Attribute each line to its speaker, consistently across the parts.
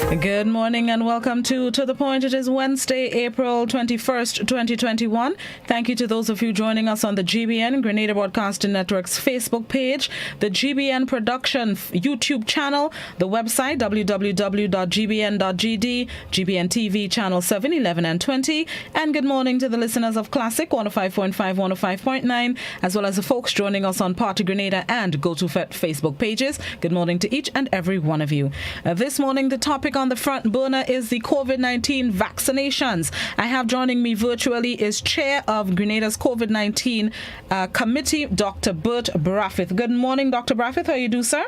Speaker 1: Good morning and welcome to The Point. It is Wednesday, April 21st, 2021. Thank you to those of you joining us on the GBN, Grenada Broadcasting Network's Facebook page, the GBN Production YouTube channel, the website www.gbn.gd, GBN TV channel 7, 11 and 20. And good morning to the listeners of Classic 105.5, 105.9, as well as the folks joining us on Party Grenada and Go to Facebook pages. Good morning to each and every one of you. This morning, the topic on the front burner is the COVID-19 vaccinations. I have joining me virtually is Chair of Grenada's COVID-19 Committee, Dr. Bert Brathwaite. Good morning, Dr. Brathwaite. How you do, sir?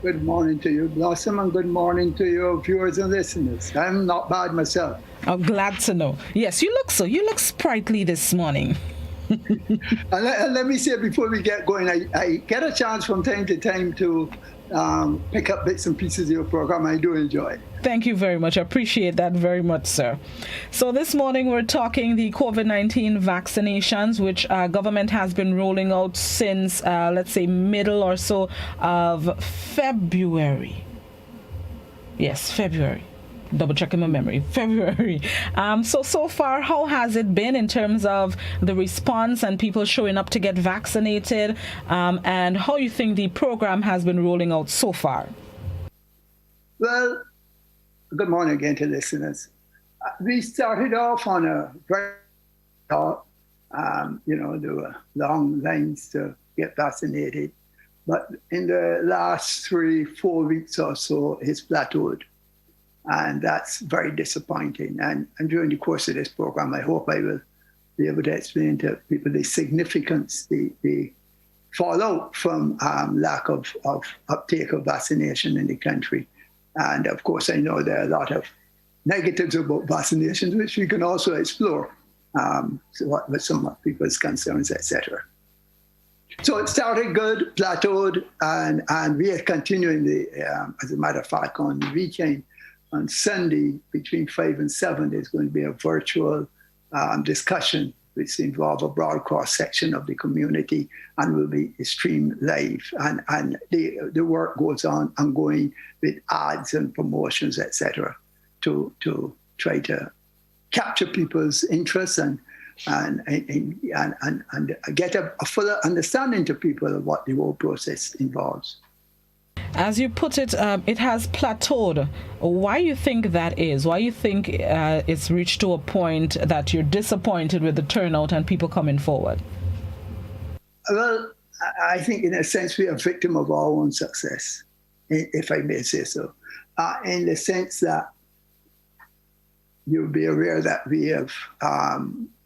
Speaker 2: Good morning to you, Blossom, and good morning to your viewers and listeners. I'm not bad myself.
Speaker 1: I'm glad to know. Yes, you look sprightly this morning.
Speaker 2: Let me say before we get going, I get a chance from time to time to pick up bits and pieces of your program. I do enjoy it.
Speaker 1: Thank you very much. I appreciate that very much, sir. So this morning we're talking the COVID-19 vaccinations, which government has been rolling out since, let's say, middle or so of February. Yes, February. Double checking my memory. February. So far, how has it been in terms of the response and people showing up to get vaccinated, and how you think the program has been rolling out so far?
Speaker 2: Well, good morning again to listeners. We started off on a very thought, there were long lines to get vaccinated, but in the last 3-4 weeks or so, it's plateaued. And that's very disappointing. And during the course of this program, I hope I will be able to explain to people the significance, the fallout from lack of uptake of vaccination in the country. And of course, I know there are a lot of negatives about vaccinations, which we can also explore with some of people's concerns, etc. So it started good, plateaued, and we are continuing as a matter of fact, on the weekend. On Sunday, between 5 and 7, there's going to be a virtual discussion which involves a broad cross-section of the community and will be streamed live. And the work goes on ongoing with ads and promotions, etc., to try to capture people's interests and get a fuller understanding to people of what the whole process involves.
Speaker 1: As you put it, it has plateaued. Why you think that is? Why you think it's reached to a point that you're disappointed with the turnout and people coming forward?
Speaker 2: Well, I think in a sense we are a victim of our own success, if I may say so. In the sense that you'll be aware that we have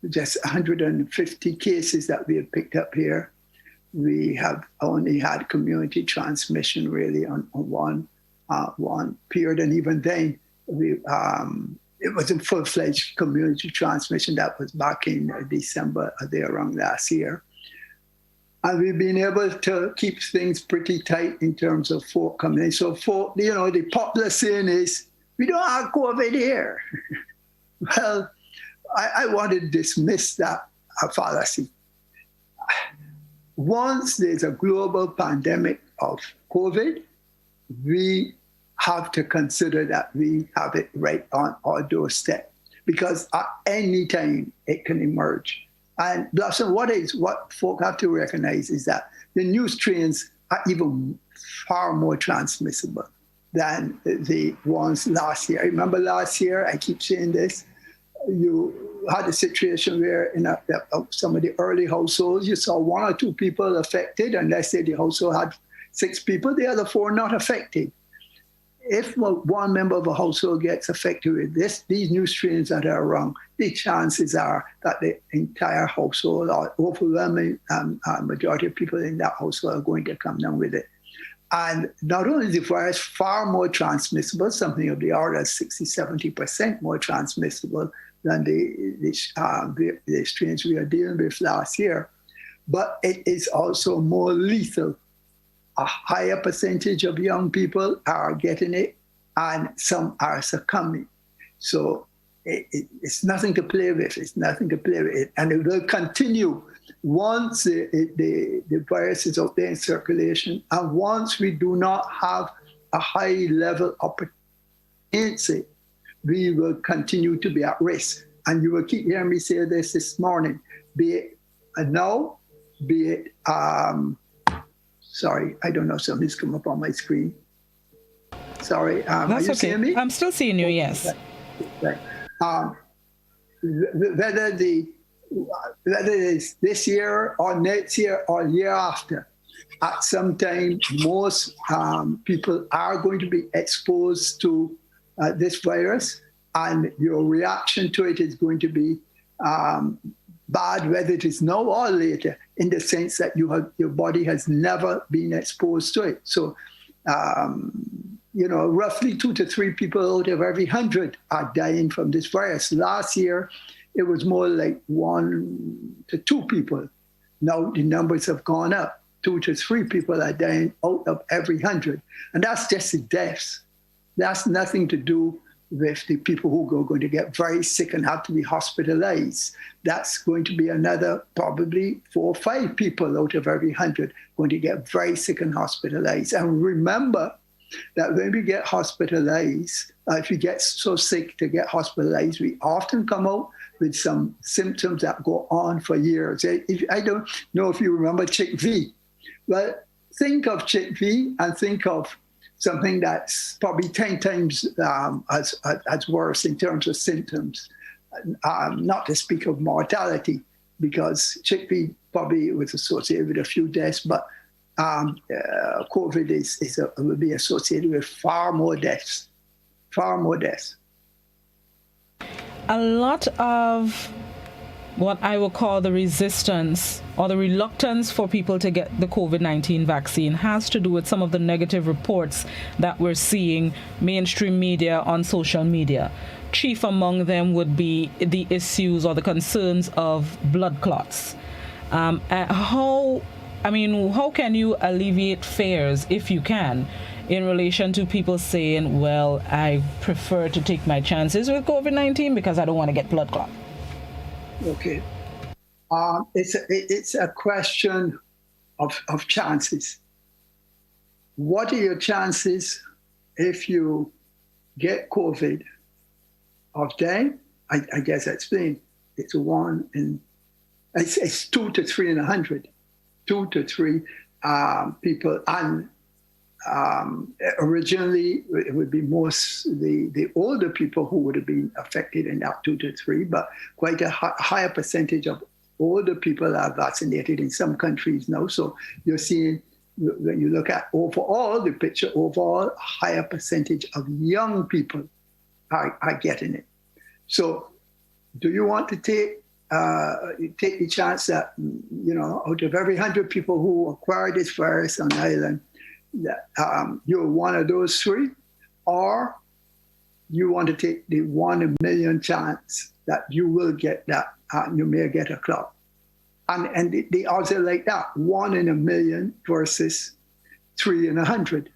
Speaker 2: just 150 cases that we have picked up here. We have only had community transmission really on one period, and even then, it wasn't full-fledged community transmission. That was back in December, there around last year. And we've been able to keep things pretty tight in terms of folk coming in. So folk, the popular saying is, we don't have COVID here. Well, I want to dismiss that fallacy. Once there's a global pandemic of COVID, we have to consider that we have it right on our doorstep, because at any time it can emerge. And Blossom, what folk have to recognize is that the new strains are even far more transmissible than the ones last year. I remember last year, I keep saying this, you had a situation where in some of the early households, you saw 1 or 2 people affected, and let's say the household had 6 people, the other 4 not affected. If one member of a household gets affected with these new strains that are around, the chances are that the entire household or overwhelming majority of people in that household are going to come down with it. And not only is the virus far more transmissible, something of the order of 60-70% more transmissible than the strains we are dealing with last year, but it is also more lethal. A higher percentage of young people are getting it, and some are succumbing. So it's nothing to play with. It's nothing to play with. And it will continue once the virus is out there in circulation, and once we do not have a high level of against it, we will continue to be at risk. And you will keep hearing me say this morning, be it now, be it, sorry, I don't know, something's come up on my screen. Sorry,
Speaker 1: That's
Speaker 2: are you
Speaker 1: okay.
Speaker 2: seeing me?
Speaker 1: I'm still seeing you, yes.
Speaker 2: Right. Whether it's this year or next year or year after, at some time, most people are going to be exposed to this virus, and your reaction to it is going to be bad, whether it is now or later, in the sense that your body has never been exposed to it. So, roughly 2 to 3 people out of every 100 are dying from this virus. Last year, it was more like 1 to 2 people. Now the numbers have gone up. 2 to 3 people are dying out of every 100. And that's just the deaths. That's nothing to do with the people who are going to get very sick and have to be hospitalized. That's going to be another probably 4 or 5 people out of every 100 going to get very sick and hospitalized. And remember that when we get hospitalized, if we get so sick to get hospitalized, we often come out with some symptoms that go on for years. I don't know if you remember CHIKV. Well, think of CHIKV and think of something that's probably 10 times as worse in terms of symptoms, not to speak of mortality, because CHIKV probably was associated with a few deaths, but COVID will be associated with far more deaths.
Speaker 1: A lot of what I will call the resistance or the reluctance for people to get the COVID-19 vaccine has to do with some of the negative reports that we're seeing mainstream media on social media. Chief among them would be the issues or the concerns of blood clots. How can you alleviate fears, if you can, in relation to people saying, well, I prefer to take my chances with COVID-19 because I don't want to get blood clot?
Speaker 2: Okay. It's a question of chances. What are your chances if you get COVID of dying? I guess I explained. It's 2 to 3 in 100. 2 to 3 people, and originally it would be most the older people who would have been affected in that 2 to 3, but quite a higher percentage of older people are vaccinated in some countries now. So you're seeing, when you look at overall the picture, overall higher percentage of young people are getting it. So do you want to take the chance that, out of every 100 people who acquire this virus on island, that you're one of those 3, or you want to take the 1 in a million chance that you will get that, you may get a clot. And the odds are like that, 1 in a million versus 3 in 100.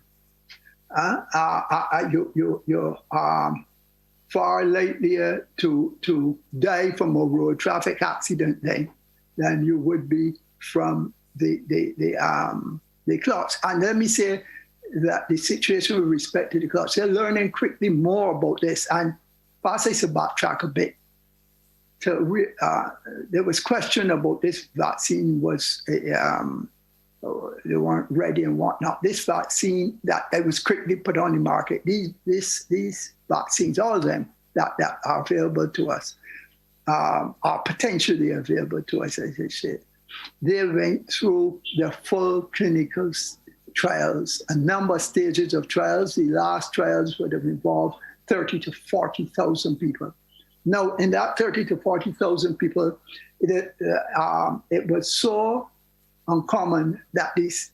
Speaker 2: You're far likelier to die from a road traffic accident than you would be from the clots. And let me say that the situation with respect to the clots, they're learning quickly more about this. And perhaps I should backtrack a bit. There was question about this vaccine they weren't ready and whatnot. This vaccine that was quickly put on the market, these vaccines, all of them that are available to us, are potentially available to us, as I said. They went through the full clinical trials, a number of stages of trials. The last trials would have involved 30 to 40,000 people. Now, in that 30 to 40,000 people, it was so uncommon that these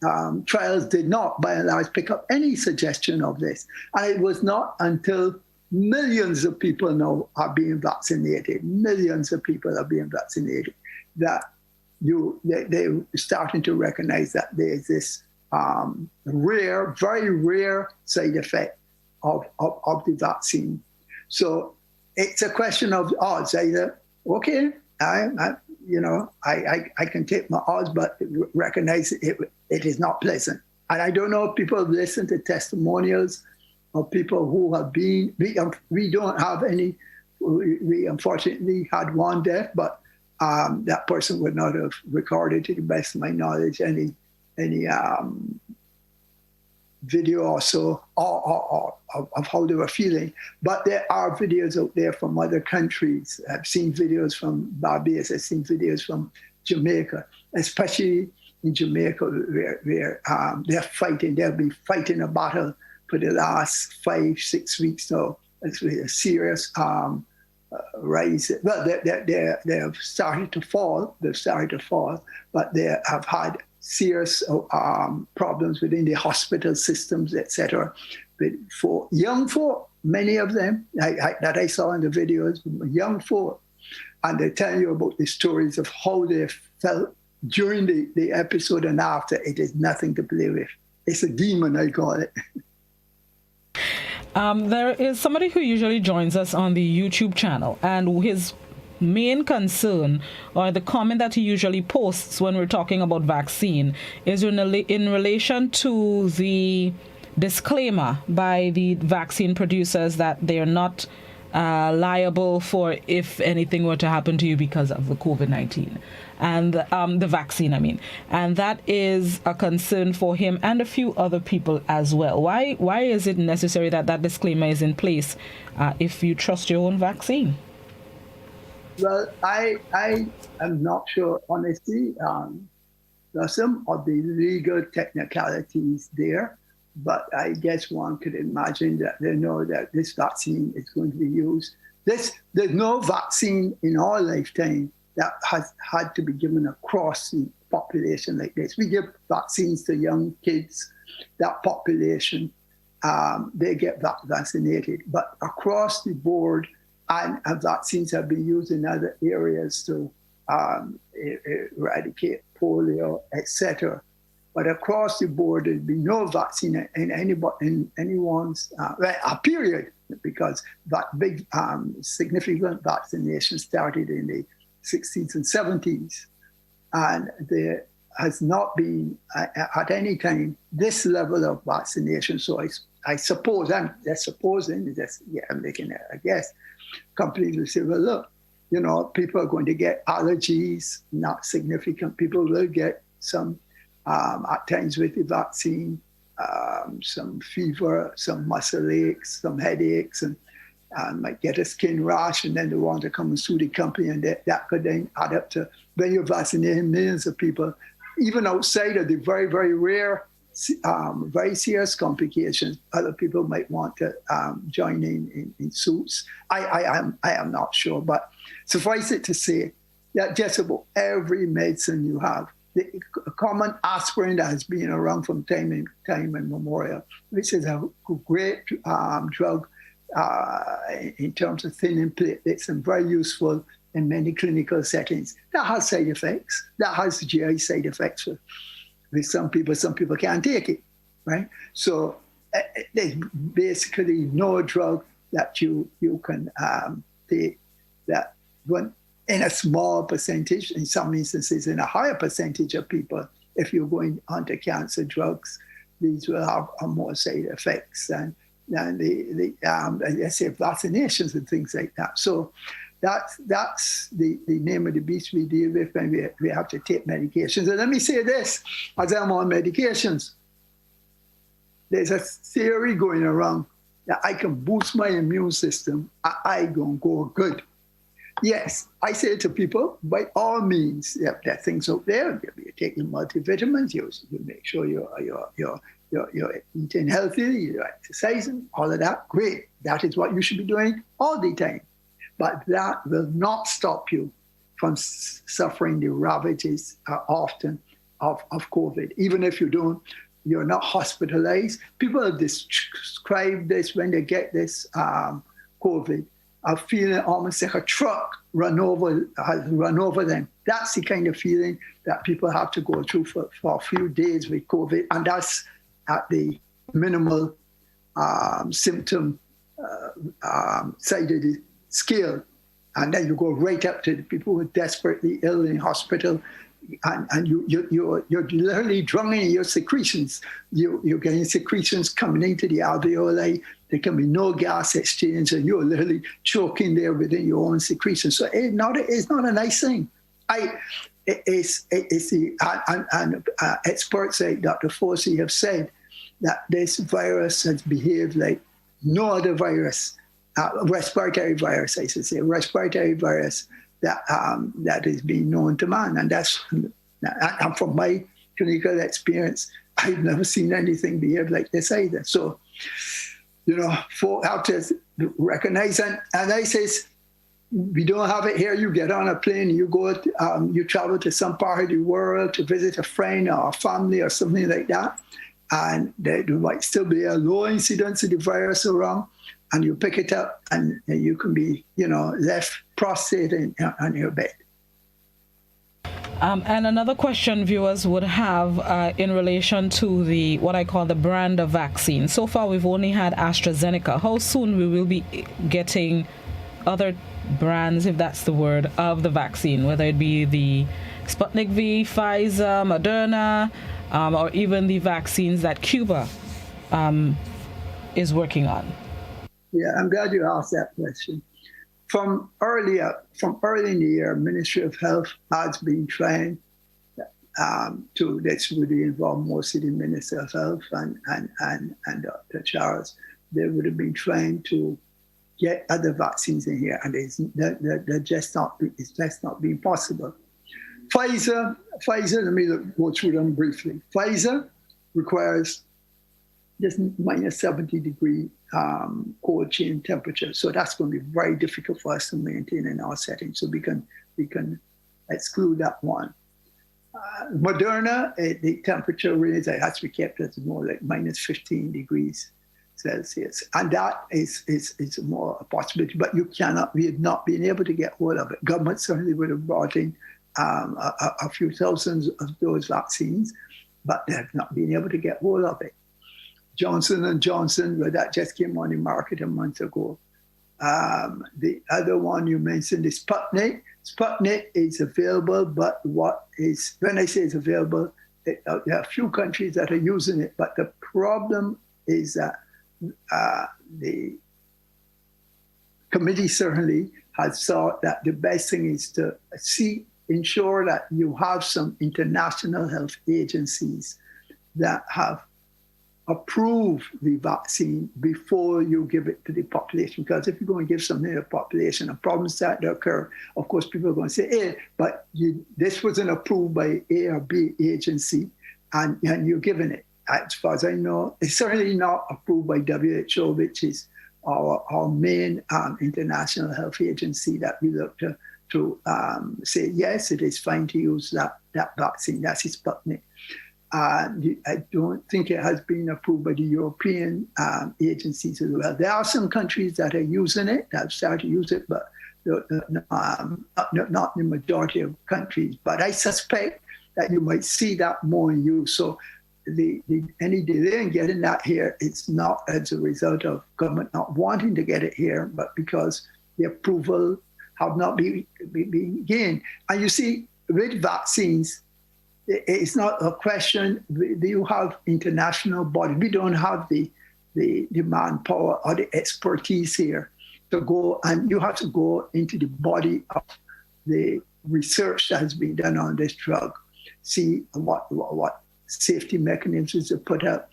Speaker 2: trials did not, by and large, pick up any suggestion of this. And it was not until millions of people now are being vaccinated, that they're starting to recognize that there's this rare, very rare side effect of the vaccine. So it's a question of odds. Either, okay, I can take my odds, but recognize it is not pleasant. And I don't know if people have listened to testimonials of people who have been, we don't have any, we unfortunately had one death, but that person would not have recorded, to the best of my knowledge, any video or so or of how they were feeling. But there are videos out there from other countries. I've seen videos from Barbados, I've seen videos from Jamaica, especially in Jamaica where they're fighting. They've been fighting a battle for the last 5-6 weeks now. It's really a serious rise. Well, they have started to fall. They've started to fall, but they have had serious problems within the hospital systems, etc. For young folk, many of them that I saw in the videos, young folk, and they tell you about the stories of how they felt during the episode and after. It is nothing to play with. It's a demon, I call it.
Speaker 1: There is somebody who usually joins us on the YouTube channel, and his main concern, or the comment that he usually posts when we're talking about vaccine, is in relation to the disclaimer by the vaccine producers that they are not liable for if anything were to happen to you because of the COVID-19 and the vaccine, I mean. And that is a concern for him and a few other people as well. Why is it necessary that disclaimer is in place if you trust your own vaccine?
Speaker 2: Well, I am not sure, honestly. There are some of the legal technicalities there, but I guess one could imagine that they know that this vaccine is going to be used. There's no vaccine in our lifetime that has had to be given across the population like this. We give vaccines to young kids, that population, they get vaccinated. But across the board, and vaccines have been used in other areas to eradicate polio, etc. But across the board, there'd be no vaccine in anyone's period, because that big significant vaccination started in the 60s and 70s, and there has not been at any time this level of vaccination. So I suppose, I'm just supposing, I'm making a guess. Companies will say, well, look, people are going to get allergies, not significant. People will get some, at times with the vaccine, some fever, some muscle aches, some headaches, and might get a skin rash, and then they want to come and sue the company, and that could then add up to, when you're vaccinating millions of people, even outside of the very, very rare, very serious complications, other people might want to join in suits. I am not sure, but suffice it to say that just about every medicine you have, the common aspirin that has been around from time immemorial, which is a great drug in terms of thinning platelets and very useful in many clinical settings. That has side effects. That has GI side effects with some people. Some people can't take it, right? So there's basically no drug that you can take that when in a small percentage, in some instances in a higher percentage of people, if you're going onto cancer drugs, these will have more side effects than let's say vaccinations and things like that. So that's the name of the beast we deal with when we have to take medications. And let me say this, as I'm on medications, there's a theory going around that I can boost my immune system, I gonna go good. Yes, I say to people, by all means, there are things out there. You're taking multivitamins. You make sure you're eating healthy, you're exercising, all of that. Great. That is what you should be doing all the time. But that will not stop you from suffering the ravages often of COVID. Even if you're not hospitalized. People have described this when they get this COVID, of feeling almost like a truck has run over them. That's the kind of feeling that people have to go through for a few days with COVID, and that's at the minimal symptom side of the scale. And then you go right up to the people who are desperately ill in hospital, and you're literally drowning in your secretions. You're getting secretions coming into the alveoli. There can be no gas exchange, and you're literally choking there within your own secretions. So it's not a nice thing. Experts like Dr. Fauci have said that this virus has behaved like no other virus, respiratory virus, I should say, respiratory virus that is being known to man. And from my clinical experience, I've never seen anything behave like this either. So, folk have to recognize, and I says, we don't have it here. You get on a plane, you go, you travel to some part of the world to visit a friend or a family or something like that, and there might still be a low incidence of the virus around, and you pick it up, and you can be, left prostrate on your bed.
Speaker 1: And another question viewers would have in relation to what I call the brand of vaccine. So far, we've only had AstraZeneca. How soon we will be getting other brands, if that's the word, of the vaccine, whether it be the Sputnik V, Pfizer, Moderna, or even the vaccines that Cuba is working on?
Speaker 2: Yeah, I'm glad you asked that question. From early in the year, Ministry of Health has been trying that's really involved mostly the Minister of Health and Dr. Charles. They would have been trying to get other vaccines in here, and it's just not being possible. Pfizer, let me go through them briefly. Pfizer requires just minus 70 degree cold chain temperature. So that's going to be very difficult for us to maintain in our setting. So we can exclude that one. Moderna, the temperature range has to be kept at more like minus 15 degrees Celsius. And that is more a possibility, but we have not been able to get hold of it. Government certainly would have brought in a few thousands of those vaccines, but they have not been able to get hold of it. Johnson & Johnson, well, that just came on the market a month ago. The other one you mentioned is Sputnik. Sputnik is available, but when I say it's available, there are a few countries that are using it, but the problem is that the committee certainly has thought that the best thing is to ensure that you have some international health agencies that have approved the vaccine before you give it to the population. Because if you're going to give something to the population and problems start to occur, of course, people are going to say, hey, but this wasn't approved by A or B agency, and you're giving it. As far as I know, it's certainly not approved by WHO, which is our main international health agency that we look to say, yes, it is fine to use that vaccine. That's Sputnik. I don't think it has been approved by the European agencies as well. There are some countries that are using it, that have started to use it, but not the majority of countries. But I suspect that you might see that more in use. So any delay in getting that here, it's not as a result of government not wanting to get it here, but because the approval have not been gained. And you see, with vaccines, it's not a question. You have international bodies. We don't have the manpower or the expertise here to go, and you have to go into the body of the research that has been done on this drug, see what safety mechanisms are put up,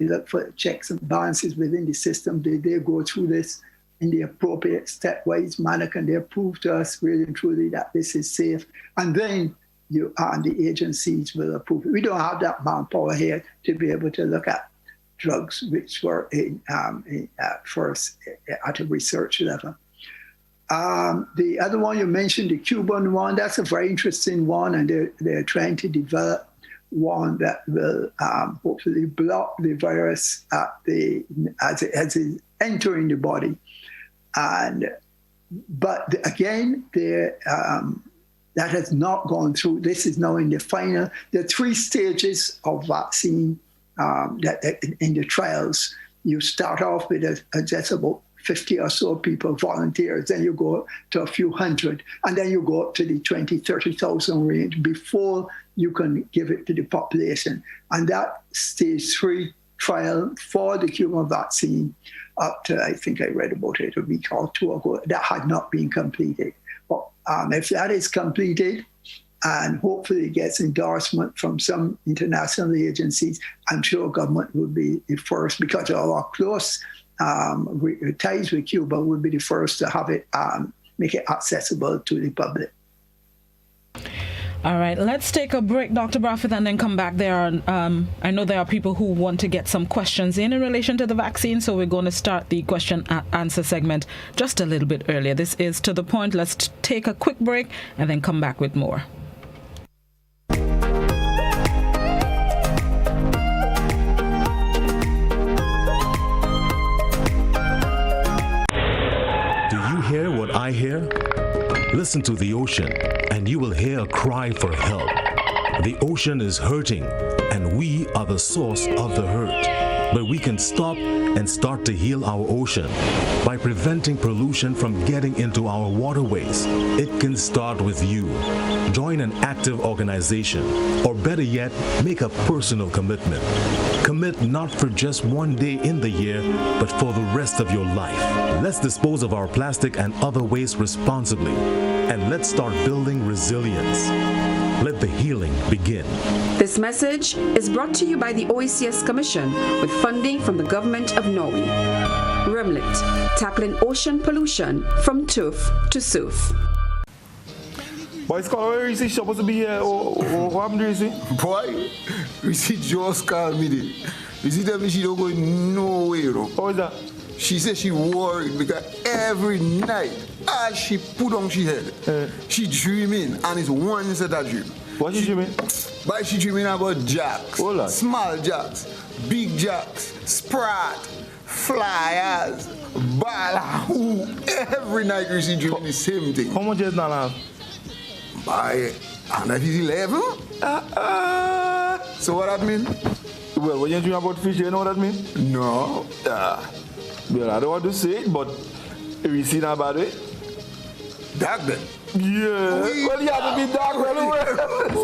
Speaker 2: look for checks and balances within the system. They go through this in the appropriate stepwise manner, and they prove to us really and truly that this is safe. And then the agencies will approve it. We don't have that manpower here to be able to look at drugs which were first at a research level. The other one you mentioned, the Cuban one, that's a very interesting one, and they're trying to develop one that will hopefully block the virus as it's entering the body. But again, that has not gone through. This is now in the final. There are 3 stages of vaccine that in the trials. You start off with just about 50 or so people, volunteers, then you go to a few hundred, and then you go up to the 20, 30,000 range before you can give it to the population. And that stage 3 trial for the Cuban vaccine, up to, I think I read about it a week or two ago, that had not been completed. But if that is completed, and hopefully gets endorsement from some international agencies, I'm sure government will be the first, because of our close ties with Cuba, will be the first to have it, make it accessible to the public.
Speaker 1: All right, let's take a break, Dr. Brathwaite, and then come back. I know there are people who want to get some questions in relation to the vaccine, so we're going to start the question and answer segment just a little bit earlier. This is To The Point. Let's take a quick break and then come back with more.
Speaker 3: Do you hear what I hear? Listen to the ocean, and you will hear a cry for help. The ocean is hurting, and we are the source of the hurt. But we can stop and start to heal our ocean by preventing pollution from getting into our waterways. It can start with you. Join an active organization, or better yet, make a personal commitment. Commit not for just one day in the year, but for the rest of your life. Let's dispose of our plastic and other waste responsibly, and let's start building resilience. Let the healing begin.
Speaker 4: This message is brought to you by the OECS Commission with funding from the Government of Norway. REMLIT, tackling ocean pollution from turf to surf.
Speaker 5: Boy, Scholar, where is he supposed to be here? What happened to you?
Speaker 6: Boy, you see, just called me there. You see, tell me she don't go nowhere.
Speaker 5: How is that?
Speaker 6: She said she worried because every night, as she put on she head, she dreaming, and it's one set of dream.
Speaker 5: What she dreaming?
Speaker 6: But she dreaming about jacks, small jacks, big jacks, sprat, flyers, ball. Every night you see dreaming the same thing.
Speaker 5: How much is that now?
Speaker 6: By, and that is 11. So what that mean?
Speaker 5: Well, when you dream about fish, you know what that mean?
Speaker 6: No.
Speaker 5: Well, I don't want to say it, but have you seen about it?
Speaker 6: Dark then?
Speaker 5: Yeah. Well, he had to be dark. Well,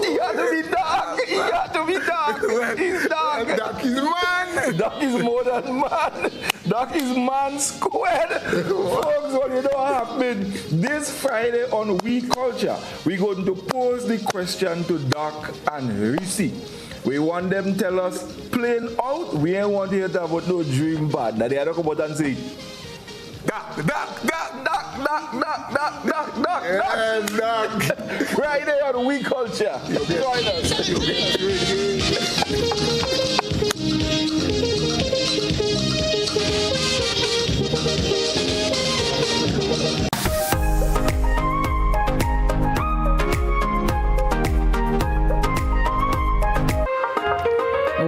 Speaker 5: he had to be dark. He had to be dark. He's dark.
Speaker 6: Dark is man.
Speaker 5: Dark is more than man. Dark is man squared. Folks, what you know happening this Friday on We Culture, we're going to pose the question to Doc and Risi. We want them to tell us plain out. We ain't want to hear that about no dream bad. That they are talking about and say, Doc. Right there on We Culture. Join us.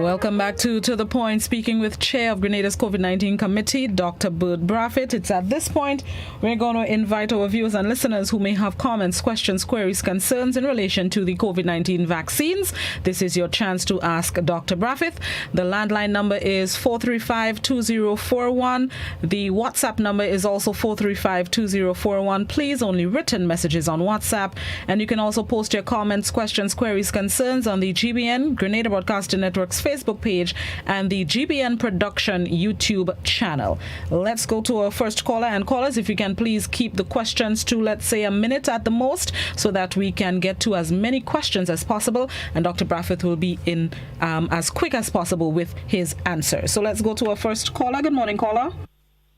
Speaker 1: Welcome back to The Point, speaking with Chair of Grenada's COVID-19 Committee, Dr. Bert Brathwaite. It's at this point we're going to invite our viewers and listeners who may have comments, questions, queries, concerns in relation to the COVID-19 vaccines. This is your chance to ask Dr. Brathwaite. The landline number is 435-2041. The WhatsApp number is also 435-2041. Please, only written messages on WhatsApp. And you can also post your comments, questions, queries, concerns on the GBN, Grenada Broadcasting Network's Facebook page and the GBN Production YouTube channel. Let's go to our first caller. And callers, if you can please keep the questions to, let's say, a minute at the most, so that we can get to as many questions as possible, and Dr. Brathwaite will be in as quick as possible with his answer. So let's go to our first caller. Good morning, caller.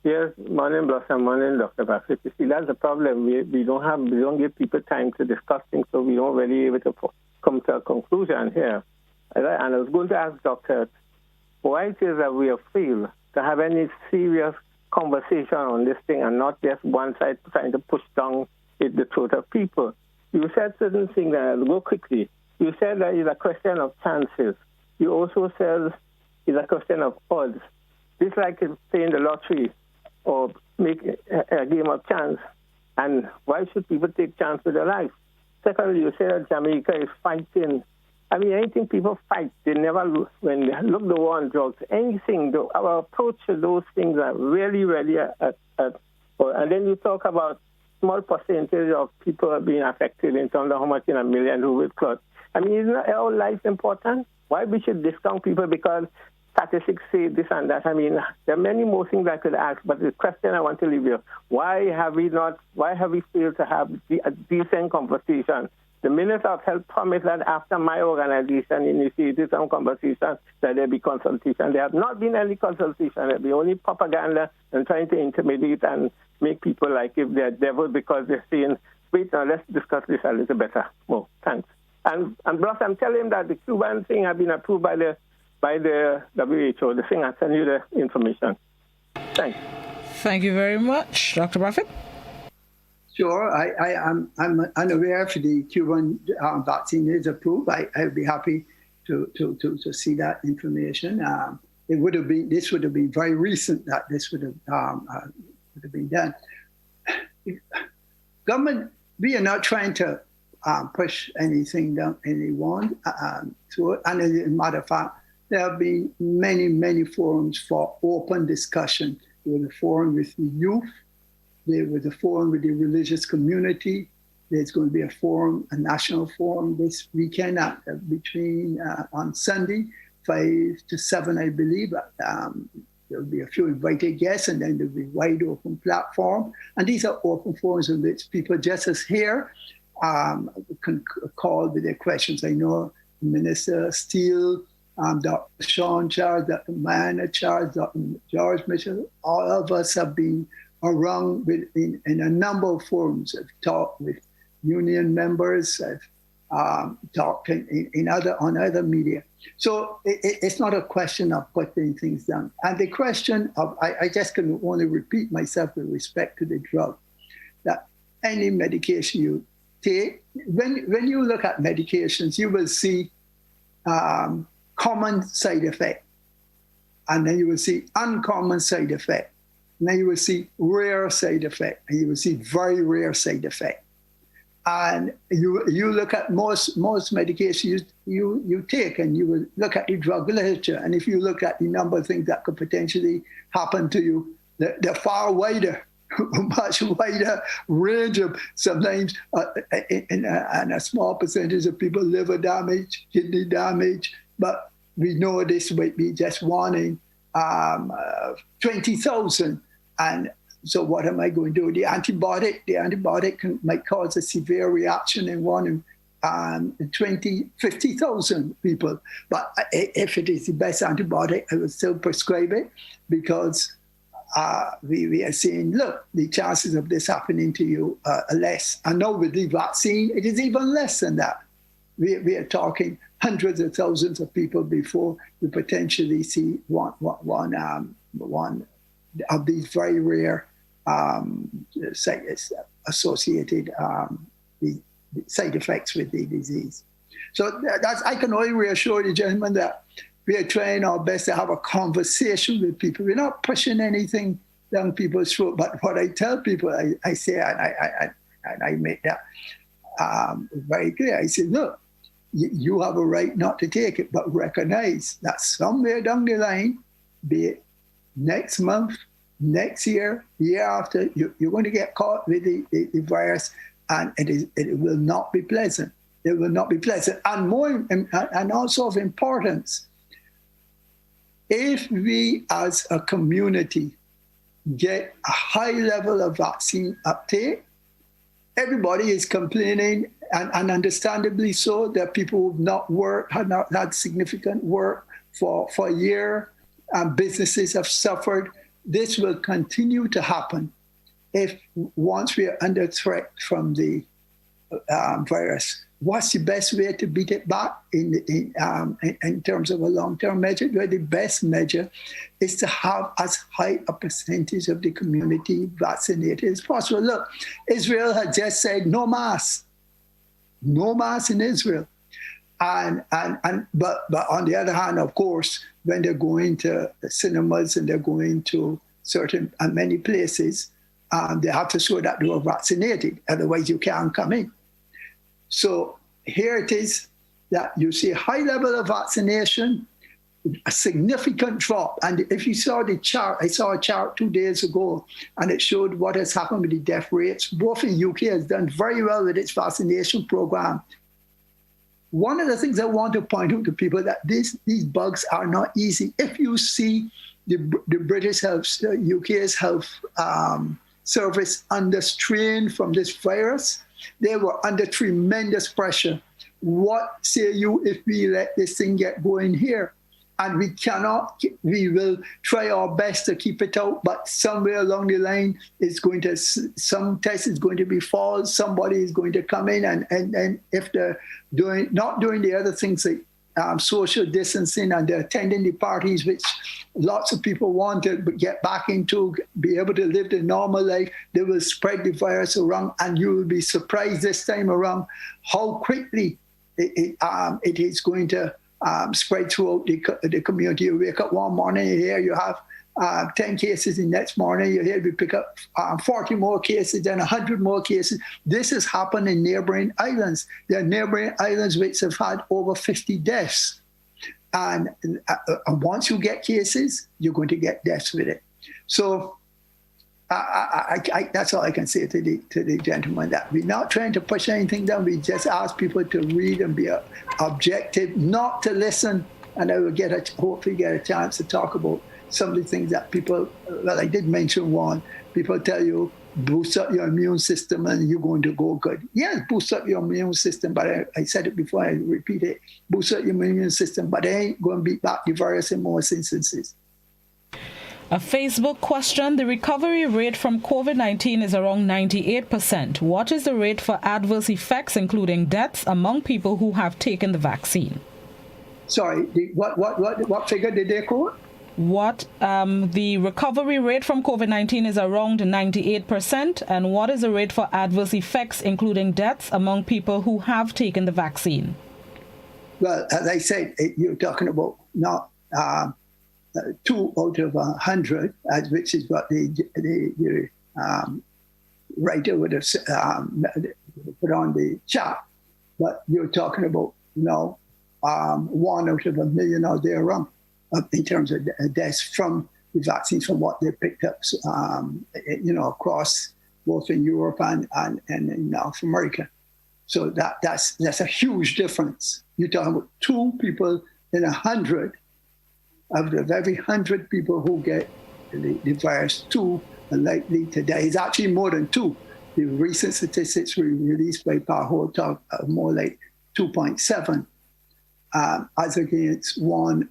Speaker 7: Yes, morning, Blossom, morning, Dr. Brathwaite. You see, that's the problem. We don't give people time to discuss things, so we don't really able to come to a conclusion here. And I was going to ask Doctor, why it is that we are failed to have any serious conversation on this thing and not just one side trying to push down the throat of people. You said certain things, and I'll go quickly. You said that it's a question of chances. You also said it's a question of odds. This like playing the lottery or make a game of chance. And why should people take chance with their life? Secondly, you said that Jamaica is fighting I mean, anything people fight, they never look, when they look the war on drugs, anything, our approach to those things are really, really and then you talk about small percentage of people being affected in terms of how much in a million who will clot. I mean, isn't our life important? Why we should discount people because statistics say this and that? I mean, there are many more things I could ask, but the question I want to leave you, why have we failed to have a decent conversation? The Minister of Health promised that after my organization initiated some conversation that there be consultation. There have not been any consultation. There be only propaganda and trying to intimidate and make people like if they're devil because they're saying, wait, now let's discuss this a little better. More. Thanks. And plus, I'm telling him that the Cuban thing has been approved by the WHO. The thing, I'll send you the information. Thanks.
Speaker 1: Thank you very much. Dr. Brathwaite?
Speaker 2: Sure. I'm unaware if the Cuban vaccine is approved. I'd be happy to see that information. This would have been very recent that this would have been done. Government, we are not trying to push anything down anyone to it. And as a matter of fact, there have been many forums for open discussion. There was a forum with the youth. There was a forum with the religious community. There's going to be a national forum this weekend on Sunday, 5 to 7, I believe. There'll be a few invited guests, and then there'll be wide open platform. And these are open forums in which people just as here can call with their questions. I know Minister Steele, Dr. Sean Charles, Dr. Mayana Charles, Dr. George Mitchell, all of us have been around in a number of forums. I've talked with union members, I've talked on other media. So it's not a question of putting things down. And the question of, I just can only repeat myself with respect to the drug, that any medication you take, when you look at medications, you will see common side effect, and then you will see uncommon side effect. And then you will see rare side effect, and you will see very rare side effect. And you look at most medications you take, and you will look at the drug literature. And if you look at the number of things that could potentially happen to you, they're far wider, much wider range of sometimes and a small percentage of people liver damage, kidney damage. But we know this might be just warning 20,000. And so what am I going to do? The antibiotic might cause a severe reaction in 50,000 people. But if it is the best antibiotic, I will still prescribe it because we are seeing, look, the chances of this happening to you are less. And now with the vaccine, it is even less than that. We are talking hundreds of thousands of people before you potentially see one of these very rare associated the side effects with the disease. So I can only reassure the gentleman that we are trying our best to have a conversation with people. We're not pushing anything down people's throat, but what I tell people, I say, and I make that very clear. I say, look, you have a right not to take it, but recognize that somewhere down the line, be it next month, next year, year after, you're going to get caught with the virus, and it will not be pleasant. It will not be pleasant. And also of importance, if we as a community get a high level of vaccine uptake, everybody is complaining, and understandably so, that people who have not worked, have not had significant work for a year, and businesses have suffered. This will continue to happen if once we are under threat from the virus. What's the best way to beat it back in terms of a long-term measure? Well, the best measure is to have as high a percentage of the community vaccinated as possible. Look, Israel had just said no mask in Israel. But on the other hand, of course, when they're going to the cinemas and they're going to many places, they have to show that they were vaccinated. Otherwise, you can't come in. So here it is. that you see a high level of vaccination, a significant drop. And if you saw the chart, I saw a chart 2 days ago, and it showed what has happened with the death rates. Both in UK has done very well with its vaccination program. One of the things I want to point out to people that these bugs are not easy. If you see the British health, UK's health service under strain from this virus, they were under tremendous pressure. What say you if we let this thing get going here? And we will try our best to keep it out, but somewhere along the line, some test is going to be false, somebody is going to come in, and if they're not doing the other things like social distancing, and they're attending the parties, which lots of people want to get back into, be able to live the normal life, they will spread the virus around, and you will be surprised this time around how quickly it is going to spread throughout the community. You wake up one morning, you hear you have 10 cases, the next morning you hear we pick up 40 more cases, then 100 more cases. This has happened in neighboring islands. There are neighboring islands which have had over 50 deaths. And once you get cases, you're going to get deaths with it. So that's all I can say to the gentleman, that we're not trying to push anything down. We just ask people to read and be objective, not to listen. And I will hopefully get a chance to talk about some of the things that people, well, I did mention one. People tell you, boost up your immune system and you're going to go good. Yes, boost up your immune system, but I said it before, I repeat it. Boost up your immune system, but they ain't going to beat back the virus in most instances.
Speaker 1: A Facebook question: the recovery rate from COVID-19 is around 98%. What is the rate for adverse effects, including deaths, among people who have taken the vaccine?
Speaker 2: Sorry, what figure did they quote?
Speaker 1: The recovery rate from COVID-19 is around 98%. And what is the rate for adverse effects, including deaths, among people who have taken the vaccine?
Speaker 2: Well, as I said, you're talking about not 2 out of 100, which is what the writer would have put on the chat. But you're talking about 1 out of 1 million out there around in terms of deaths from the vaccines, from what they picked up, across both in Europe and in North America. So that's a huge difference. You're talking about 2 people in 100. Out of every 100 people who get the virus, 2 are likely to die. It's actually more than 2. The recent statistics were released by Parho talk more like 2.7, as against 1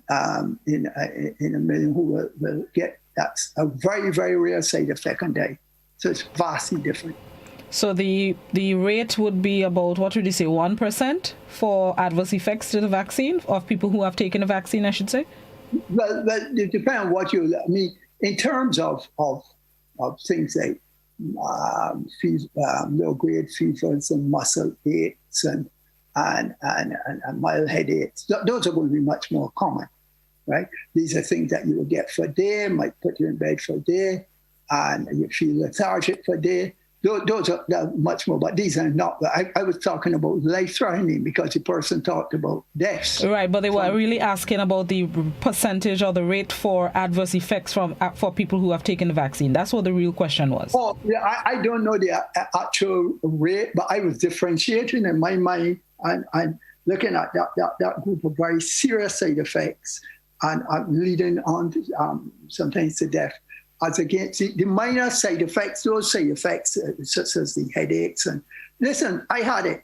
Speaker 2: in a million who will get. That's a very, very rare side effect and die. So it's vastly different.
Speaker 1: So the rate would be about, what would you say, 1% for adverse effects to the vaccine, of people who have taken the vaccine, I should say?
Speaker 2: Well, it depends on what in terms of things like low-grade fevers and muscle aches and mild headaches. Those are going to be much more common, right? These are things that you will get for a day, might put you in bed for a day, and you feel lethargic for a day. Those are much more, but these are not. I was talking about life-threatening because the person talked about deaths.
Speaker 1: Right, but they were really asking about the percentage or the rate for adverse effects for people who have taken the vaccine. That's what the real question was.
Speaker 2: Oh, yeah, I don't know the actual rate, but I was differentiating in my mind and looking at that group of very serious side effects and leading on to, sometimes to death. As against the minor side effects, those side effects, such as the headaches. And listen, I had it.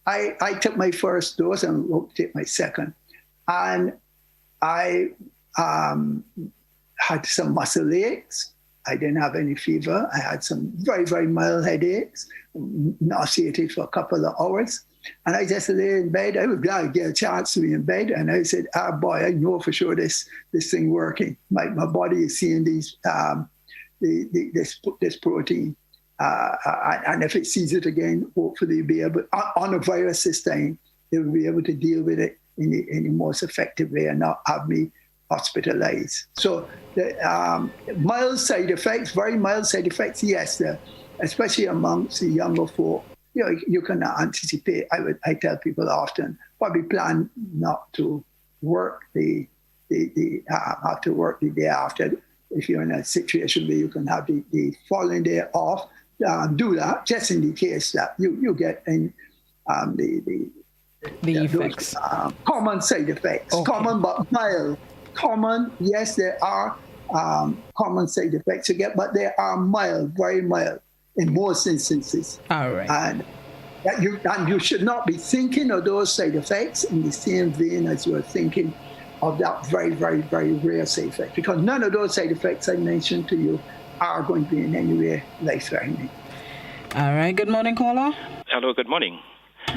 Speaker 2: I took my first dose and won't take my second. And I had some muscle aches. I didn't have any fever. I had some very, very mild headaches, nauseated for a couple of hours. And I just lay in bed. I was glad to get a chance to be in bed. And I said, boy, I know for sure this thing working. My body is seeing these this protein. And if it sees it again, hopefully it'll be able, on a virus this time, it will be able to deal with it in the most effective way and not have me hospitalized. So the mild side effects, very mild side effects, yes, especially amongst the younger folk. you cannot anticipate. I tell people often, probably plan not to work have to work the day after. If you're in a situation where you can have the following day off, do that just in the case that you get in the
Speaker 1: effects.
Speaker 2: Those, common side effects,
Speaker 1: okay.
Speaker 2: Common but mild. Common, yes, there are common side effects you get, but they are mild, very mild in most instances.
Speaker 1: All right.
Speaker 2: And you should not be thinking of those side effects in the same vein as you are thinking of that very, very, very rare side effect, because none of those side effects I mentioned to you are going to be in any way life-threatening.
Speaker 1: All right. Good morning, caller.
Speaker 8: Hello, good morning.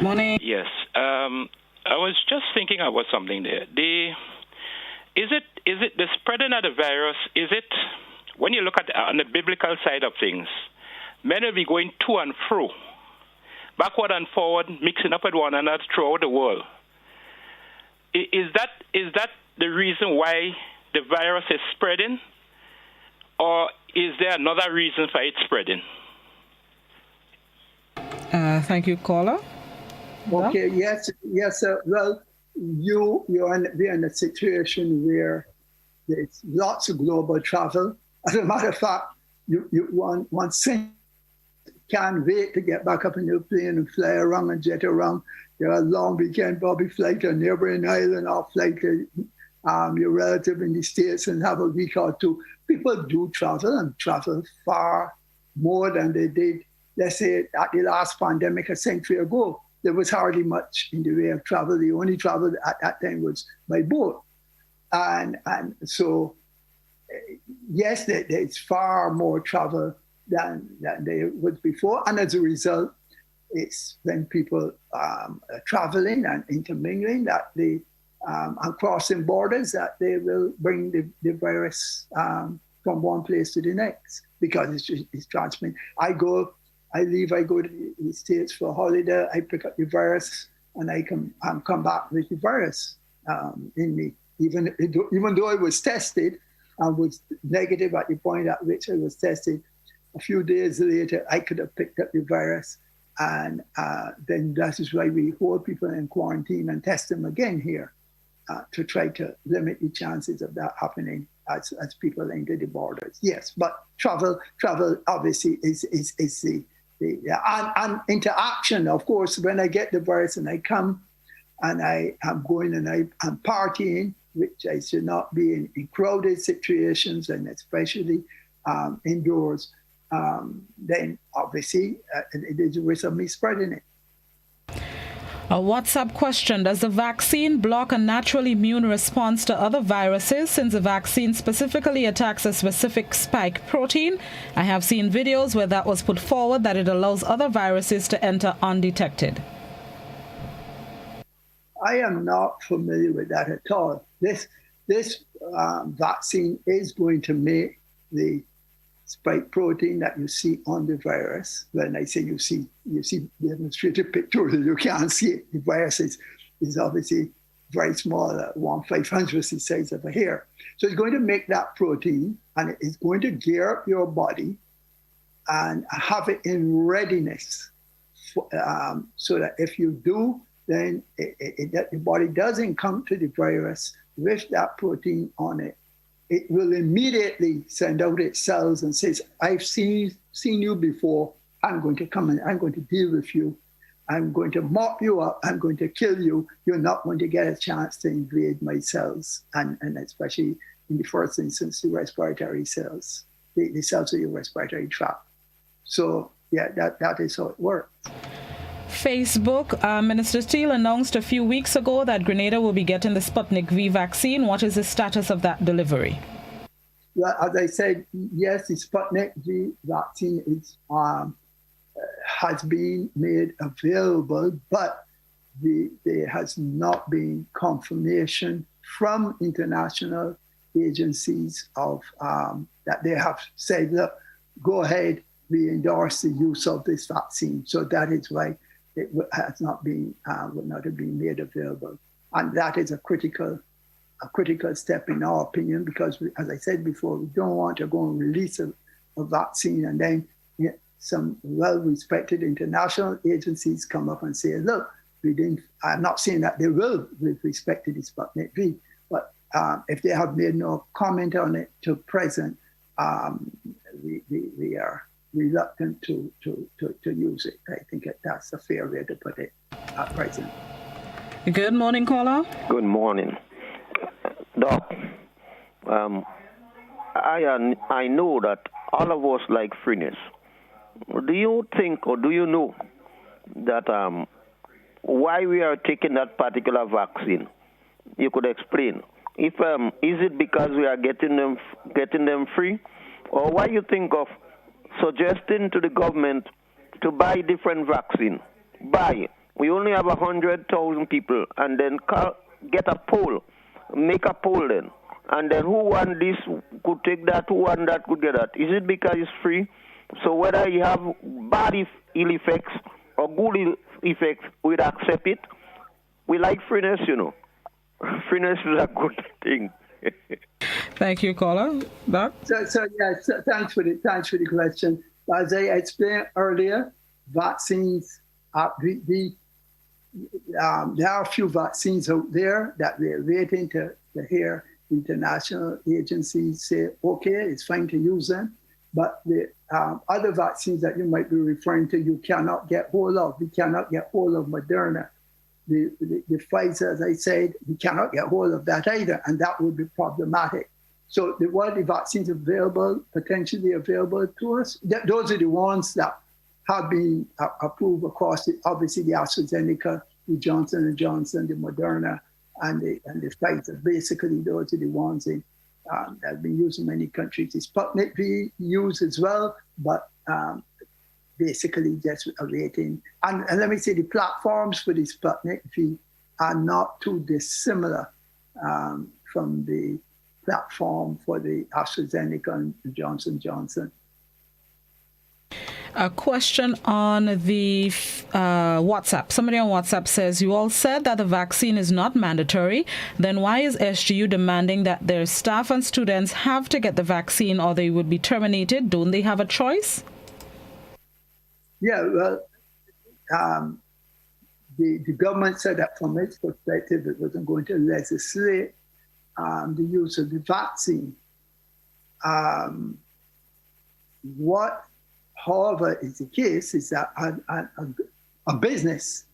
Speaker 1: Morning.
Speaker 8: Yes. I was just thinking about something there. Is it the spreading of the virus, is it, when you look at on the biblical side of things, men will be going to and fro, backward and forward, mixing up with one another throughout the world. Is that the reason why the virus is spreading? Or is there another reason for it spreading?
Speaker 1: Thank you, caller.
Speaker 2: Okay, yes, sir. Well, we're in a situation where there's lots of global travel. As a matter of fact, one can't wait to get back up in your plane and fly around and jet around. There are long weekend, probably fly to a neighboring island or fly to your relative in the States and have a week or two. People do travel and travel far more than they did, let's say, at the last pandemic a century ago. There was hardly much in the way of travel. The only travel at that time was by boat. And so, yes, there's far more travel than there was before. And as a result, it's when people are traveling and intermingling that they and crossing borders that they will bring the virus from one place to the next, because it's transmitted. I go to the States for a holiday, I pick up the virus, and I come back with the virus in me. Even though I was tested and was negative at the point at which I was tested, a few days later, I could have picked up the virus. And then that is why we hold people in quarantine and test them again here to try to limit the chances of that happening as people enter the borders. Yes, but travel obviously is and interaction. Of course, when I get the virus and I come and I am going and I'm partying, which I should not be in crowded situations and especially indoors, then obviously there's a risk of me spreading it.
Speaker 1: A WhatsApp question: does the vaccine block a natural immune response to other viruses, since the vaccine specifically attacks a specific spike protein? I have seen videos where that was put forward, that it allows other viruses to enter undetected.
Speaker 2: I am not familiar with that at all. This vaccine is going to make the spike protein that you see on the virus. When I say you see demonstrated pictorially, you can't see it. The virus is obviously very small, 1/500th the size of a hair. So it's going to make that protein, and it's going to gear up your body and have it in readiness so that if you do, then the body doesn't come to the virus with that protein on it. It will immediately send out its cells and says, I've seen you before. I'm going to come and I'm going to deal with you. I'm going to mop you up. I'm going to kill you. You're not going to get a chance to invade my cells. And especially in the first instance, the respiratory cells, the cells of your respiratory tract. So yeah, that is how it works.
Speaker 1: Facebook, Minister Steele announced a few weeks ago that Grenada will be getting the Sputnik V vaccine. What is the status of that delivery?
Speaker 2: Well, as I said, yes, the Sputnik V vaccine has been made available, but there has not been confirmation from international agencies of that they have said, look, go ahead, we endorse the use of this vaccine. So that is why it has not been, would not have been made available. And that is a critical step in our opinion, because as I said before, we don't want to go and release a vaccine and then some well-respected international agencies come up and say, look, I'm not saying that they will with respect to the Sputnik V, but if they have made no comment on it to present, we are reluctant to use it. I think that's a fair way to put it at present.
Speaker 1: Good morning, caller.
Speaker 9: Good morning. Doc, I know that all of us like freeness. Do you think or do you know that why we are taking that particular vaccine? You could explain. If is it because we are getting them free, or why you think of suggesting to the government to buy different vaccine? Buy. We only have 100,000 people, and then get a poll, make a poll then, and then who want this could take that, who want that could get that. Is it because it's free? So whether you have bad ill effects or good effects, we'd accept it. We like freeness, you know. Freeness is a good thing.
Speaker 1: Thank you, caller. Doc?
Speaker 2: Thanks for the question. As I explained earlier, vaccines there are a few vaccines out there that we're waiting to hear international agencies say, okay, it's fine to use them. But the other vaccines that you might be referring to, you cannot get hold of. We cannot get hold of Moderna. The Pfizer, as I said, we cannot get hold of that either, and that would be problematic. So what the vaccines available, potentially available to us, those are the ones that have been approved across, obviously the AstraZeneca, the Johnson & Johnson, the Moderna, and the Pfizer. Basically, those are the ones that have been used in many countries. The Sputnik V used as well, but basically just awaiting. And let me say, the platforms for the Sputnik V are not too dissimilar from the platform for the AstraZeneca and Johnson & Johnson.
Speaker 1: A question on the WhatsApp. Somebody on WhatsApp says, you all said that the vaccine is not mandatory. Then why is SGU demanding that their staff and students have to get the vaccine or they would be terminated? Don't they have a choice?
Speaker 2: Yeah, well, the government said that from its perspective, it wasn't going to legislate the use of the vaccine. What, however, is the case is that a business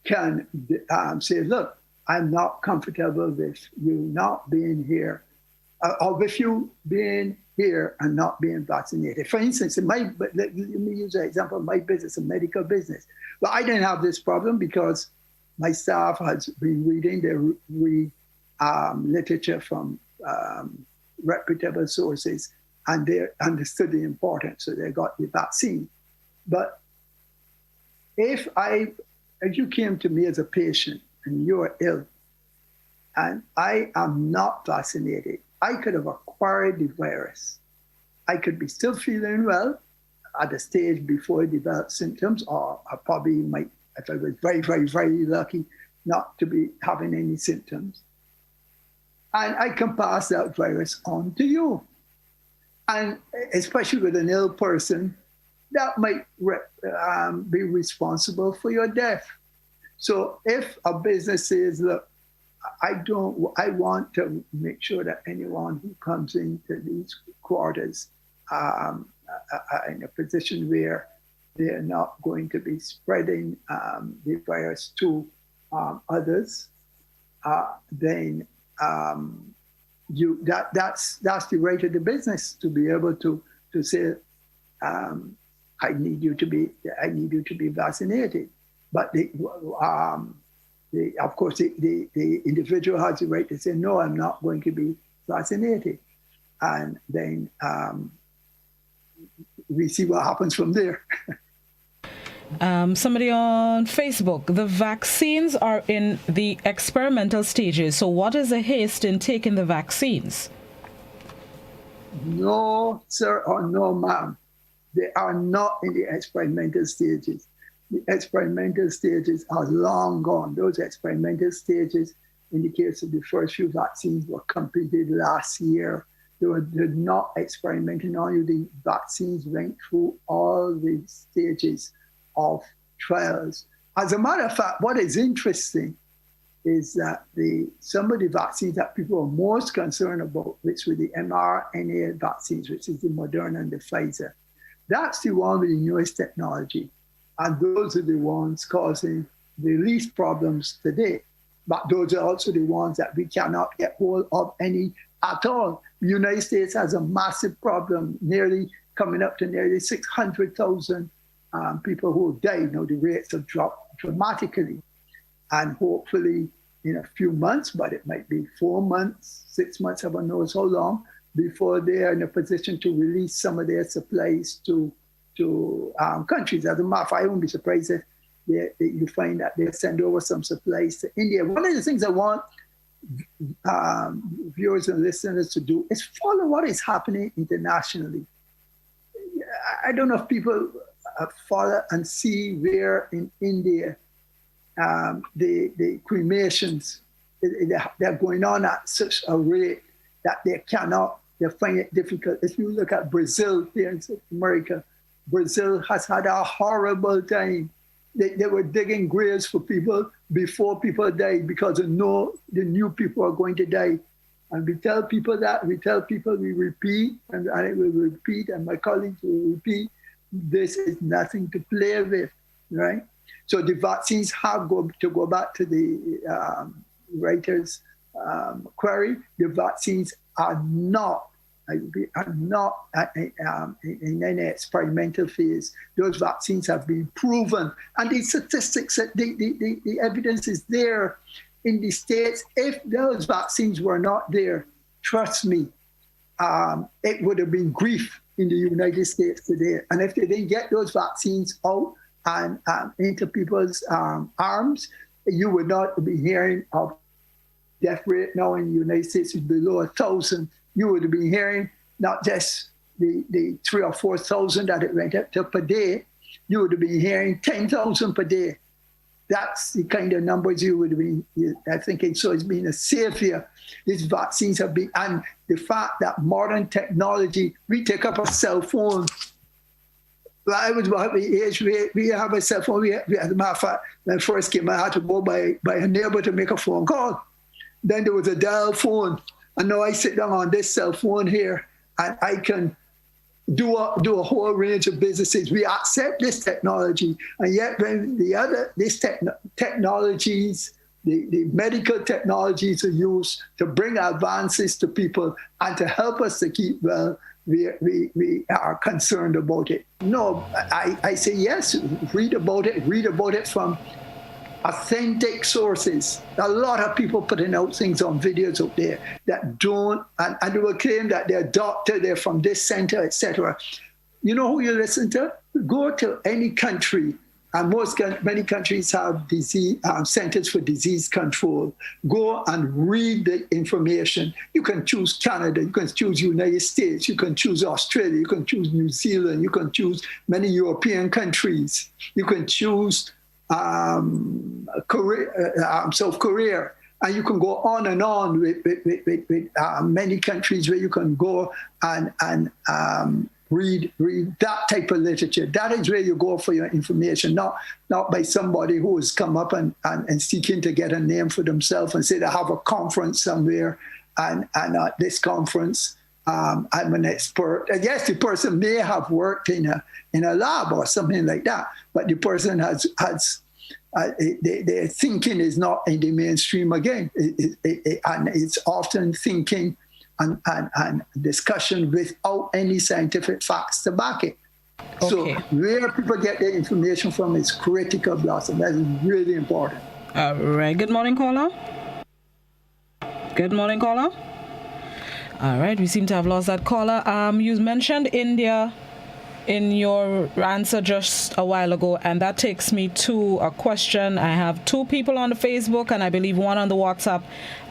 Speaker 2: can say, look, I'm not comfortable with you not being here, or with you being here and not being vaccinated. For instance, let me use an example of my business, a medical business. Well, I didn't have this problem because my staff has been reading the literature from reputable sources, and they understood the importance, so they got the vaccine. But if you came to me as a patient and you're ill, and I am not vaccinated, I could have acquired the virus. I could be still feeling well at the stage before I developed symptoms, or I probably might, if I was very, very, very lucky, not to be having any symptoms. And I can pass that virus on to you. And especially with an ill person, that might be responsible for your death. So if a business says, look, I want to make sure that anyone who comes into these quarters are in a position where they're not going to be spreading the virus to others, then that's the right of the business to be able to say, I need you to be vaccinated. But of course, the individual has the right to say, no, I'm not going to be vaccinated. And then we see what happens from there.
Speaker 1: Somebody on Facebook, the vaccines are in the experimental stages. So what is the haste in taking the vaccines?
Speaker 2: No, sir, or no, ma'am. They are not in the experimental stages. The experimental stages are long gone. Those experimental stages, in the case of the first few vaccines, were completed last year. They were not experimenting on you. The vaccines went through all the stages of trials. As a matter of fact, what is interesting is that some of the vaccines that people are most concerned about, which were the mRNA vaccines, which is the Moderna and the Pfizer, that's the one with the newest technology. And those are the ones causing the least problems today. But those are also the ones that we cannot get hold of any at all. The United States has a massive problem, coming up to nearly 600,000 people who have died. Now the rates have dropped dramatically. And hopefully in a few months, but it might be 4 months, 6 months, heaven knows how long, before they are in a position to release some of their supplies to countries. As a matter of fact, I won't be surprised if you find that they send over some supplies to India. One of the things I want viewers and listeners to do is follow what is happening internationally. I don't know if people follow and see where in India the cremations, they're going on at such a rate that they find it difficult. If you look at Brazil here in South America, Brazil has had a horrible time. They were digging graves for people before people died because they know the new people are going to die. And we tell people that, we repeat, and I will repeat, and my colleagues will repeat, this is nothing to play with, right? So the vaccines have to go back to the writer's query. The vaccines are not in any experimental phase. Those vaccines have been proven. And the statistics, the evidence is there in the States. If those vaccines were not there, trust me, it would have been grief in the United States today. And if they didn't get those vaccines out and into people's arms, you would not be hearing of death rate now in the United States is below 1,000. You would be hearing not just the 3,000 or 4,000 that it went up to per day, you would be hearing 10,000 per day. That's the kind of numbers you would be thinking. So it's been a savior. These vaccines have been, and the fact that modern technology, we take up a cell phone. I was about the age, we have a cell phone. As a matter of fact, when I first came, I had to go by a neighbor to make a phone call. Then there was a dial phone. And now I sit down on this cell phone here and I can do a whole range of businesses. We accept this technology. And yet when these technologies, the medical technologies are used to bring advances to people and to help us to keep well, we are concerned about it. No, I say yes, read about it from authentic sources. A lot of people putting out things on videos out there that don't, and they will claim that they're doctor, they're from this center, etc. You know who you listen to? Go to any country, and many countries have disease centers for disease control. Go and read the information. You can choose Canada, you can choose United States, you can choose Australia, you can choose New Zealand, you can choose many European countries, you can choose South Korea, and you can go on and on with many countries where you can go and read that type of literature. That is where you go for your information, not by somebody who has come up and seeking to get a name for themselves and say they have a conference somewhere, and at this conference I'm an expert. Yes, the person may have worked in a lab or something like that, but the person has their thinking is not in the mainstream again, and it's often thinking and discussion without any scientific facts to back it. Okay. So where people get their information from is critical, Blossom. That is really important.
Speaker 1: All right. Good morning, caller. Good morning, caller. All right, we seem to have lost that caller. You mentioned India in your answer just a while ago, and that takes me to a question. I have two people on the Facebook and I believe one on the WhatsApp.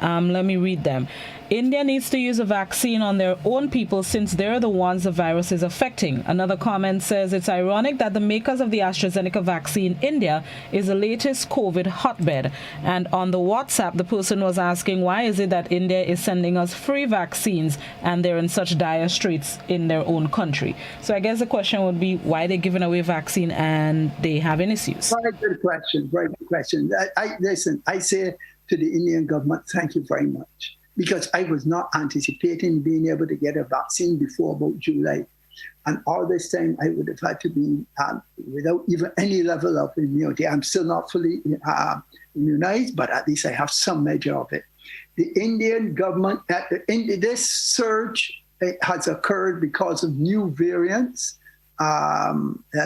Speaker 1: Let me read them. India needs to use a vaccine on their own people since they're the ones the virus is affecting. Another comment says it's ironic that the makers of the AstraZeneca vaccine, India, is the latest COVID hotbed. And on the WhatsApp, the person was asking, why is it that India is sending us free vaccines and they're in such dire straits in their own country? So I guess the question would be, why they're giving away vaccine and they having issues?
Speaker 2: Very good question. Very good question. Listen, I say to the Indian government, thank you very much. Because I was not anticipating being able to get a vaccine before about July. And all this time, I would have had to be without even any level of immunity. I'm still not fully immunized, but at least I have some measure of it. The Indian government, this surge has occurred because of new variants. A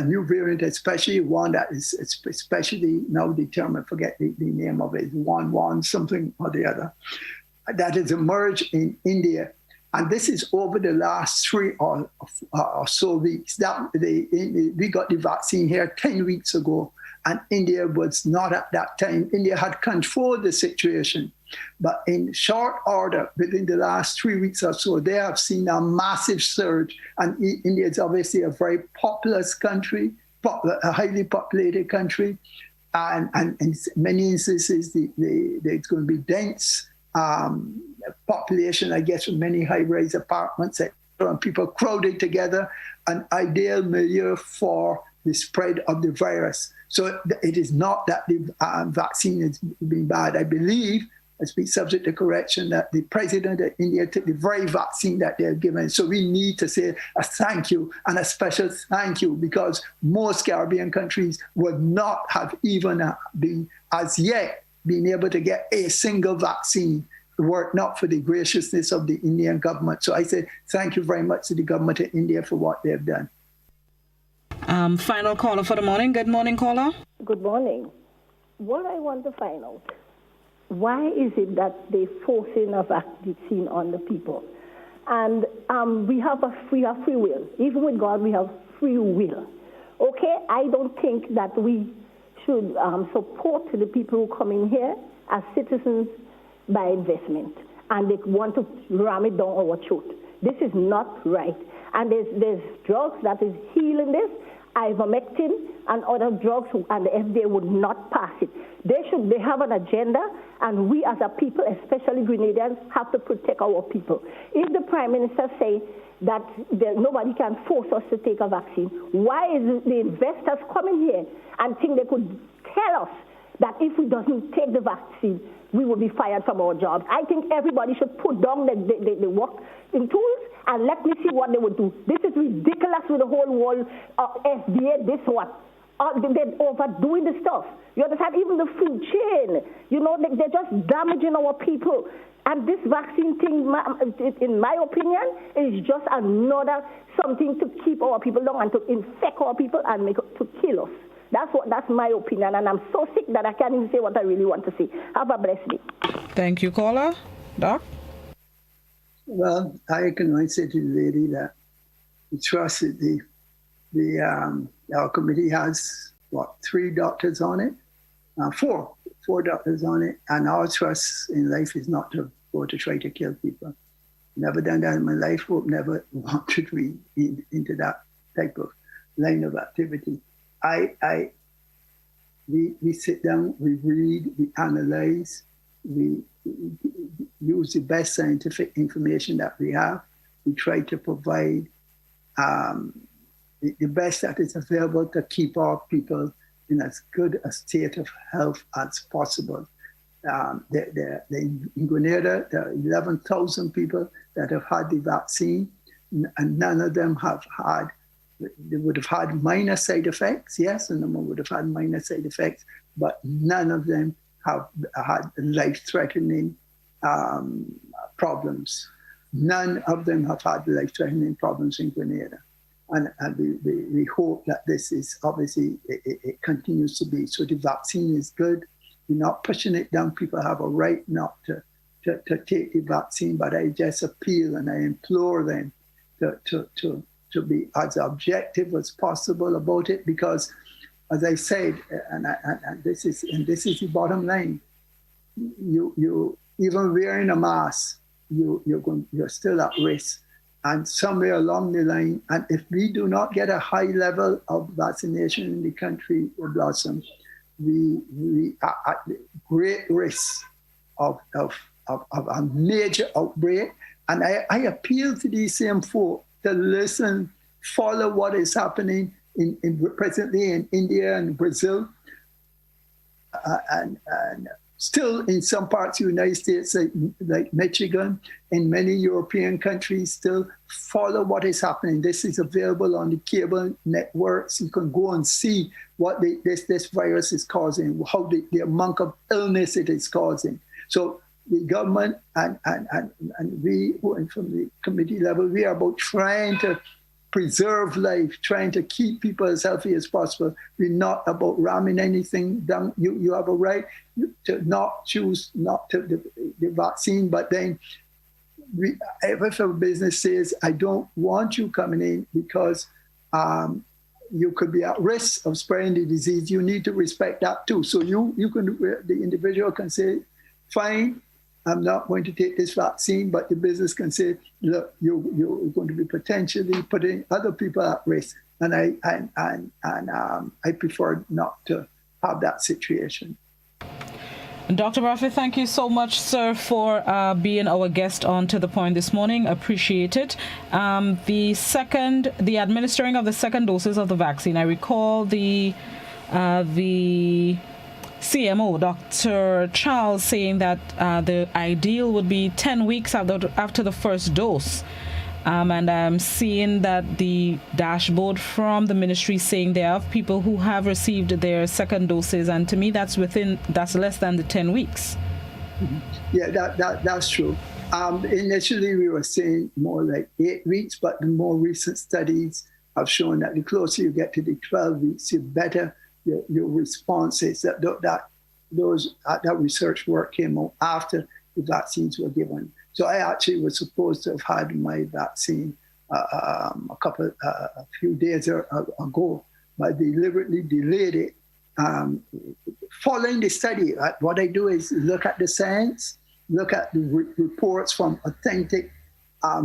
Speaker 2: new variant, especially one that is especially now determined, forget the name of it, one something or the other, that has emerged in India. And this is over the last 3 or so weeks. We got the vaccine here 10 weeks ago, and India was not at that time. India had controlled the situation. But in short order, within the last 3 weeks or so, they have seen a massive surge. And India is obviously a very populous country, a highly populated country. And in many instances, there's going to be dense population, I guess, with many high-rise apartments, and people crowded together, an ideal milieu for the spread of the virus. So it is not that the vaccine has been bad. I believe, it's been subject to correction, that the president of India took the very vaccine that they're given. So we need to say a thank you and a special thank you, because most Caribbean countries would not have even been as yet being able to get a single vaccine were it not for the graciousness of the Indian government. So I say thank you very much to the government of India for what they've done.
Speaker 1: Final caller for the morning. Good morning, caller.
Speaker 10: Good morning. What I want to find out, why is it that they're forcing a vaccine on the people? And we have free will. Even with God, we have free will. Okay, I don't think that we should support the people who come in here as citizens by investment, and they want to ram it down our throat. This is not right. And there's drugs that is healing this, ivermectin and other drugs, and the FDA would not pass it. They have an agenda, and we as a people, especially Grenadians, have to protect our people. If the Prime Minister say that nobody can force us to take a vaccine, why is the investors coming here and think they could tell us that if we doesn't take the vaccine, we will be fired from our jobs? I think everybody should put down the work in tools and let me see what they would do. This is ridiculous with the whole world, FDA, this one. They're overdoing the stuff. You understand? Even the food chain, they're just damaging our people. And this vaccine thing, in my opinion, is just another something to keep our people down and to infect our people and to kill us. That's my opinion, and I'm so sick that I can't even say what I really want to say. Have a blessed day.
Speaker 1: Thank you, caller. Doc?
Speaker 2: Well, I can only say to the lady that we trust that our committee has, 3 doctors on it? 4 doctors on it, and our trust in life is not to go to try to kill people. Never done that in my life, hope never want to be into that type of line of activity. We sit down, we read, we analyze, we use the best scientific information that we have. We try to provide the best that is available to keep our people in as good a state of health as possible. In Grenada, there are 11,000 people that have had the vaccine, and none of them have had. They would have had minor side effects, yes, and some would have had minor side effects, but none of them have had life-threatening problems. None of them have had life-threatening problems in Grenada. And we hope that this is obviously, it continues to be. So the vaccine is good. We're not pushing it down. People have a right not to take the vaccine, but I just appeal and I implore them to be as objective as possible about it, because, as I said, and this is the bottom line. You even wearing a mask you're still at risk. And somewhere along the line, and if we do not get a high level of vaccination in the country, Blossom, we are at great risk of a major outbreak. And I appeal to these same folk to listen, follow what is happening presently in India and Brazil, and still in some parts of the United States, like Michigan, in many European countries, still follow what is happening. This is available on the cable networks. You can go and see what this virus is causing, how the amount of illness it is causing. So the government and we, from the committee level, we are about trying to preserve life, trying to keep people as healthy as possible. We're not about ramming anything down. You have a right to not choose not to the vaccine, but then if a business says, I don't want you coming in because you could be at risk of spreading the disease, you need to respect that too. So the individual can say, fine, I'm not going to take this vaccine, but the business can say, look, you're going to be potentially putting other people at risk. And I prefer not to have that situation.
Speaker 1: Dr. Brathwaite, thank you so much, sir, for being our guest on To The Point this morning. Appreciate it. The administering of the second doses of the vaccine, I recall the CMO, Dr. Charles, saying that the ideal would be 10 weeks after the first dose. And I'm seeing that the dashboard from the ministry saying there are people who have received their second doses, and to me that's less than the 10 weeks.
Speaker 2: Mm-hmm. Yeah, that's true. Initially we were saying more like 8 weeks, but the more recent studies have shown that the closer you get to the 12 weeks, the better your responses. That research work came out after the vaccines were given. So I actually was supposed to have had my vaccine a few days ago, but deliberately delayed it. Following the study, what I do is look at the science, look at the reports from authentic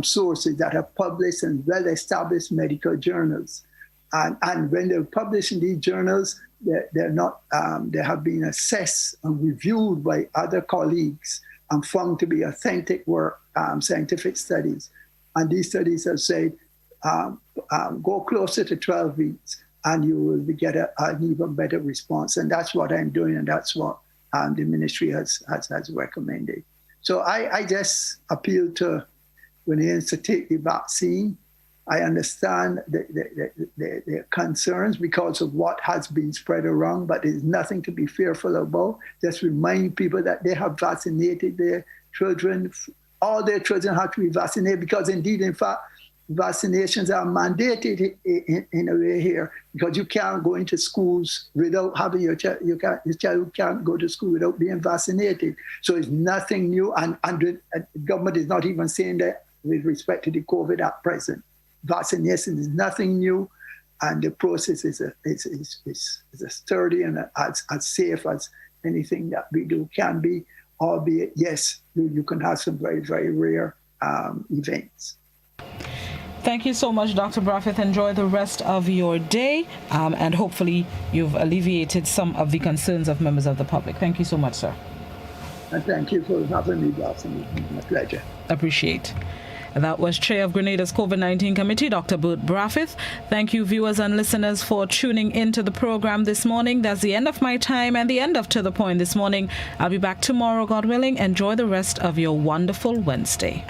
Speaker 2: sources that are published in well-established medical journals. And when they're published in these journals, they have been assessed and reviewed by other colleagues and found to be authentic work, scientific studies. And these studies have said, go closer to 12 weeks and you will get an even better response. And that's what I'm doing, and that's what the ministry has recommended. So I just appeal to Grenadians to take the vaccine. I understand the concerns because of what has been spread around, but there's nothing to be fearful about. Just remind people that they have vaccinated their children. All their children have to be vaccinated because indeed, in fact, vaccinations are mandated in a way here because you can't go into schools without having your child. Your child can't go to school without being vaccinated. So it's nothing new, and the government is not even saying that with respect to the COVID at present. Vaccination is nothing new, and the process is as sturdy and as safe as anything that we do can be, albeit, yes, you can have some very, very rare events.
Speaker 1: Thank you so much, Dr. Brathwaite. Enjoy the rest of your day, and hopefully you've alleviated some of the concerns of members of the public. Thank you so much, sir.
Speaker 2: And thank you for having me, Blossom. It's my pleasure.
Speaker 1: Appreciate. That was Chair of Grenada's COVID-19 Committee, Dr. Bert Brathwaite. Thank you, viewers and listeners, for tuning into the program this morning. That's the end of my time and the end of To The Point this morning. I'll be back tomorrow, God willing. Enjoy the rest of your wonderful Wednesday.